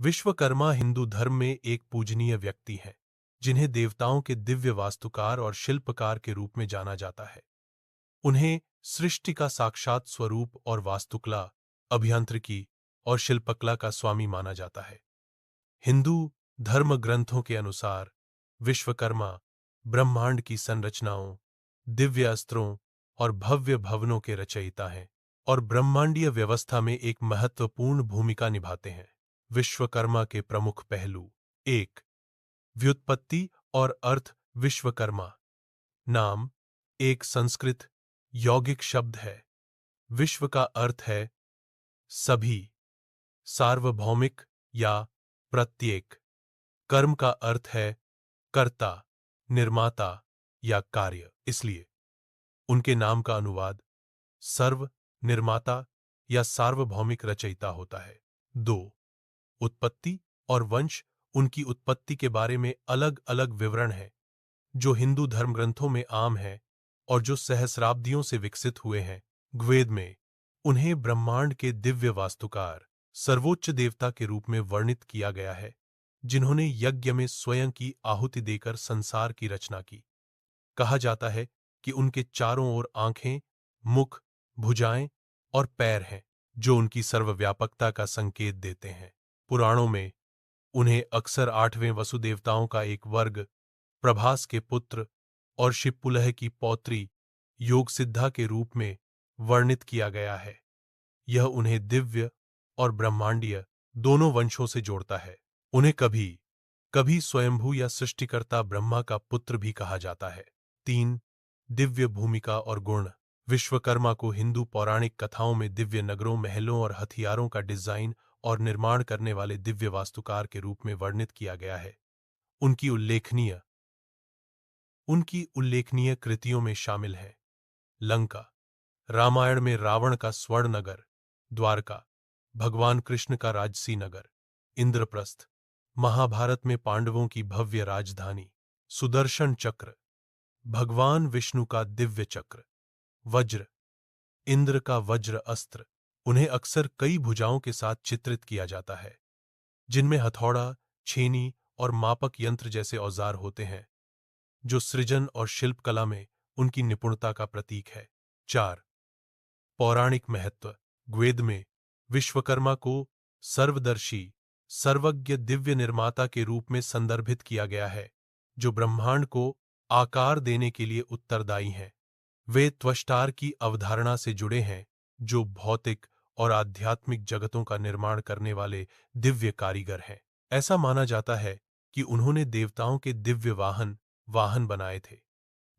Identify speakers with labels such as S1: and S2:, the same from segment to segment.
S1: विश्वकर्मा हिंदू धर्म में एक पूजनीय व्यक्ति हैं, जिन्हें देवताओं के दिव्य वास्तुकार और शिल्पकार के रूप में जाना जाता है। उन्हें सृष्टि का साक्षात स्वरूप और वास्तुकला, अभियांत्रिकी और शिल्पकला का स्वामी माना जाता है। हिंदू धर्म ग्रंथों के अनुसार विश्वकर्मा ब्रह्मांड की संरचनाओं, दिव्य अस्त्रों और भव्य भवनों के रचयिता हैं और ब्रह्मांडीय व्यवस्था में एक महत्वपूर्ण भूमिका निभाते हैं। विश्वकर्मा के प्रमुख पहलू। एक, व्युत्पत्ति और अर्थ। विश्वकर्मा नाम एक संस्कृत यौगिक शब्द है। विश्व का अर्थ है सभी, सार्वभौमिक या प्रत्येक। कर्म का अर्थ है कर्ता, निर्माता या कार्य। इसलिए उनके नाम का अनुवाद सर्व, निर्माता या सार्वभौमिक रचयिता होता है। दो, उत्पत्ति और वंश। उनकी उत्पत्ति के बारे में अलग अलग विवरण हैं, जो हिंदू धर्मग्रंथों में आम है और जो सहस्राब्दियों से विकसित हुए हैं। वेद में उन्हें ब्रह्मांड के दिव्य वास्तुकार, सर्वोच्च देवता के रूप में वर्णित किया गया है, जिन्होंने यज्ञ में स्वयं की आहुति देकर संसार की रचना की। कहा जाता है कि उनके चारों ओर आंखें, मुख, भुजाएं और पैर हैं, जो उनकी सर्वव्यापकता का संकेत देते हैं। पुराणों में उन्हें अक्सर आठवें वसुदेवताओं का एक वर्ग, प्रभास के पुत्र और शिवपुलह की पौत्री योगसिद्धा के रूप में वर्णित किया गया है। यह उन्हें दिव्य और ब्रह्मांडीय दोनों वंशों से जोड़ता है। उन्हें कभी कभी स्वयंभू या सृष्टिकर्ता ब्रह्मा का पुत्र भी कहा जाता है। तीन, दिव्य भूमिका और गुण। विश्वकर्मा को हिंदू पौराणिक कथाओं में दिव्य नगरों, महलों और हथियारों का डिजाइन और निर्माण करने वाले दिव्य वास्तुकार के रूप में वर्णित किया गया है। उनकी उल्लेखनीय कृतियों में शामिल हैं लंका, रामायण में रावण का स्वर्ण नगर, द्वारका, भगवान कृष्ण का राजसी नगर, इंद्रप्रस्थ, महाभारत में पांडवों की भव्य राजधानी, सुदर्शन चक्र, भगवान विष्णु का दिव्य चक्र, वज्र, इंद्र का वज्र अस्त्र। उन्हें अक्सर कई भुजाओं के साथ चित्रित किया जाता है, जिनमें हथौड़ा, छेनी और मापक यंत्र जैसे औजार होते हैं, जो सृजन और शिल्पकला में उनकी निपुणता का प्रतीक है। चार, पौराणिक महत्व। वेद में विश्वकर्मा को सर्वदर्शी, सर्वज्ञ दिव्य निर्माता के रूप में संदर्भित किया गया है, जो ब्रह्मांड को आकार देने के लिए उत्तरदायी हैं। वे त्वष्टार की अवधारणा से जुड़े हैं, जो भौतिक और आध्यात्मिक जगतों का निर्माण करने वाले दिव्य कारीगर हैं। ऐसा माना जाता है कि उन्होंने देवताओं के दिव्य वाहन बनाए थे,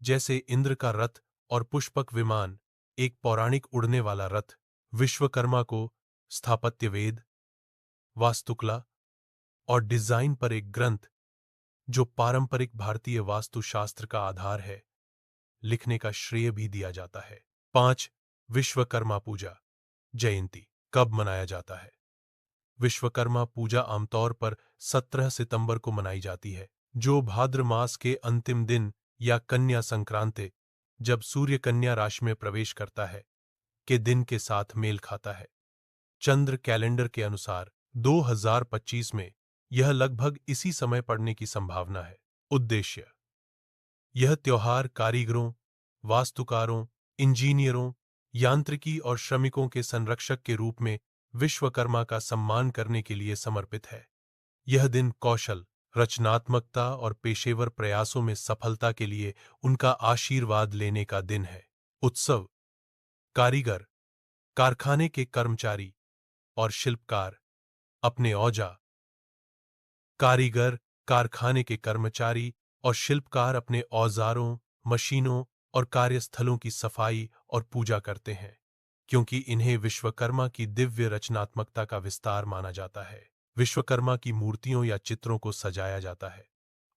S1: जैसे इंद्र का रथ और पुष्पक विमान, एक पौराणिक उड़ने वाला रथ। विश्वकर्मा को स्थापत्य वेद, वास्तुकला और डिजाइन पर एक ग्रंथ, जो पारंपरिक भारतीय वास्तुशास्त्र का आधार है, लिखने का श्रेय भी दिया जाता है। पांच, विश्वकर्मा पूजा जयंती कब मनाया जाता है? विश्वकर्मा पूजा आमतौर पर 17 सितंबर को मनाई जाती है, जो भाद्र मास के अंतिम दिन या कन्या संक्रांति, जब सूर्य कन्या राशि में प्रवेश करता है, के दिन के साथ मेल खाता है। चंद्र कैलेंडर के अनुसार 2025 में यह लगभग इसी समय पड़ने की संभावना है। उद्देश्य। यह त्योहार कारीगरों, वास्तुकारों, इंजीनियरों, यांत्रिकी और श्रमिकों के संरक्षक के रूप में विश्वकर्मा का सम्मान करने के लिए समर्पित है। यह दिन कौशल, रचनात्मकता और पेशेवर प्रयासों में सफलता के लिए उनका आशीर्वाद लेने का दिन है। उत्सव। कारीगर, कारखाने के कर्मचारी और शिल्पकार अपने औजार कारीगर, कारखाने के कर्मचारी और शिल्पकार अपने औजारों, मशीनों और कार्यस्थलों की सफाई और पूजा करते हैं, क्योंकि इन्हें विश्वकर्मा की दिव्य रचनात्मकता का विस्तार माना जाता है। विश्वकर्मा की मूर्तियों या चित्रों को सजाया जाता है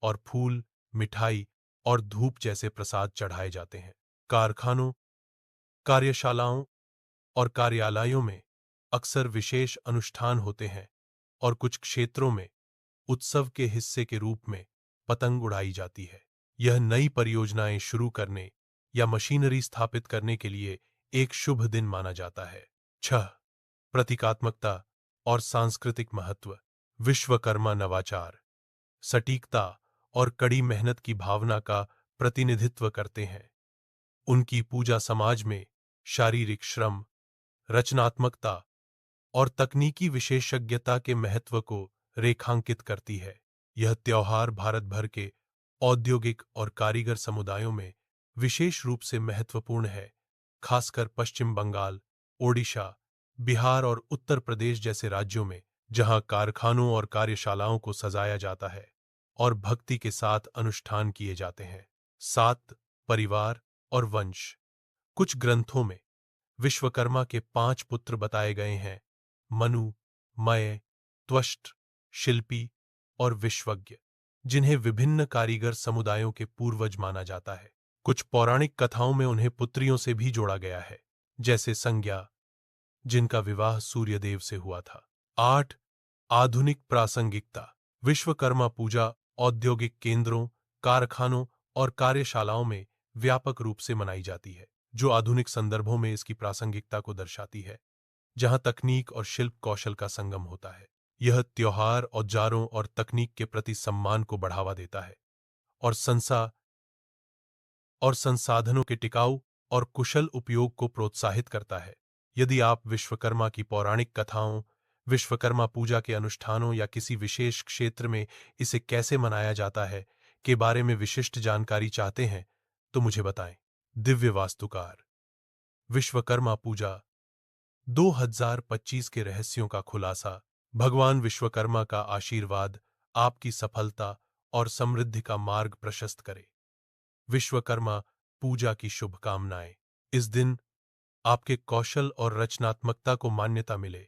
S1: और फूल, मिठाई और धूप जैसे प्रसाद चढ़ाए जाते हैं। कारखानों, कार्यशालाओं और कार्यालयों में अक्सर विशेष अनुष्ठान होते हैं और कुछ क्षेत्रों में उत्सव के हिस्से के रूप में पतंग उड़ाई जाती है। यह नई परियोजनाएं शुरू करने या मशीनरी स्थापित करने के लिए एक शुभ दिन माना जाता है। 6, प्रतीकात्मकता और सांस्कृतिक महत्व। विश्वकर्मा नवाचार, सटीकता और कड़ी मेहनत की भावना का प्रतिनिधित्व करते हैं। उनकी पूजा समाज में शारीरिक श्रम, रचनात्मकता और तकनीकी विशेषज्ञता के महत्व को रेखांकित करती है। यह त्योहार भारत भर के औद्योगिक और कारीगर समुदायों में विशेष रूप से महत्वपूर्ण है, खासकर पश्चिम बंगाल, ओडिशा, बिहार और उत्तर प्रदेश जैसे राज्यों में, जहां कारखानों और कार्यशालाओं को सजाया जाता है और भक्ति के साथ अनुष्ठान किए जाते हैं। 7 परिवार और वंश। कुछ ग्रंथों में विश्वकर्मा के 5 पुत्र बताए गए हैं: मनु, मय, त्वष्ट, शिल्पी और विश्वज्ञ, जिन्हें विभिन्न कारीगर समुदायों के पूर्वज माना जाता है। कुछ पौराणिक कथाओं में उन्हें पुत्रियों से भी जोड़ा गया है, जैसे संज्ञा, जिनका विवाह सूर्यदेव से हुआ था। 8 आधुनिक प्रासंगिकता। विश्वकर्मा पूजा औद्योगिक केंद्रों, कारखानों और कार्यशालाओं में व्यापक रूप से मनाई जाती है, जो आधुनिक संदर्भों में इसकी प्रासंगिकता को दर्शाती है, जहां तकनीक और शिल्प कौशल का संगम होता है। यह त्योहार औजारों और तकनीक के प्रति सम्मान को बढ़ावा देता है और संसाधनों के टिकाऊ और कुशल उपयोग को प्रोत्साहित करता है। यदि आप विश्वकर्मा की पौराणिक कथाओं, विश्वकर्मा पूजा के अनुष्ठानों या किसी विशेष क्षेत्र में इसे कैसे मनाया जाता है के बारे में विशिष्ट जानकारी चाहते हैं, तो मुझे बताएं। दिव्य वास्तुकार। विश्वकर्मा पूजा 2025 के रहस्यों का खुलासा। भगवान विश्वकर्मा का आशीर्वाद आपकी सफलता और समृद्धि का मार्ग प्रशस्त करे। विश्वकर्मा पूजा की शुभकामनाएं। इस दिन आपके कौशल और रचनात्मकता को मान्यता मिले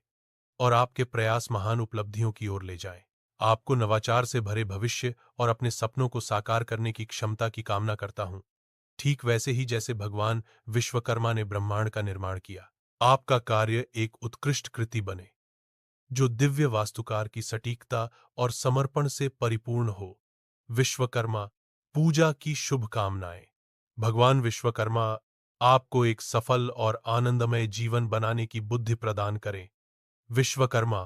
S1: और आपके प्रयास महान उपलब्धियों की ओर ले जाएं। आपको नवाचार से भरे भविष्य और अपने सपनों को साकार करने की क्षमता की कामना करता हूं, ठीक वैसे ही जैसे भगवान विश्वकर्मा ने ब्रह्मांड का निर्माण किया। आपका कार्य एक उत्कृष्ट कृति बने, जो दिव्य वास्तुकार की सटीकता और समर्पण से परिपूर्ण हो। विश्वकर्मा पूजा की शुभकामनाएं। भगवान विश्वकर्मा आपको एक सफल और आनंदमय जीवन बनाने की बुद्धि प्रदान करें। विश्वकर्मा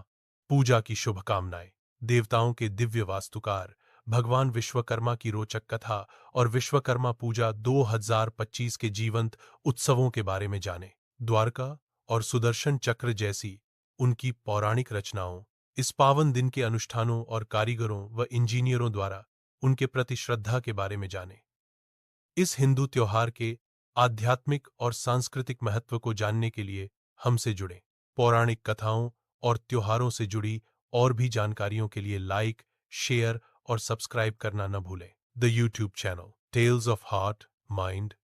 S1: पूजा की शुभकामनाएं। देवताओं के दिव्य वास्तुकार भगवान विश्वकर्मा की रोचक कथा और विश्वकर्मा पूजा 2025 के जीवंत उत्सवों के बारे में जानें। द्वारका और सुदर्शन चक्र जैसी उनकी पौराणिक रचनाओं, इस पावन दिन के अनुष्ठानों और कारीगरों व इंजीनियरों द्वारा उनके प्रति श्रद्धा के बारे में जानें। इस हिंदू त्योहार के आध्यात्मिक और सांस्कृतिक महत्व को जानने के लिए हमसे जुड़ें। पौराणिक कथाओं और त्योहारों से जुड़ी और भी जानकारियों के लिए लाइक, शेयर और सब्सक्राइब करना न भूलें। The YouTube channel tales of heart, mind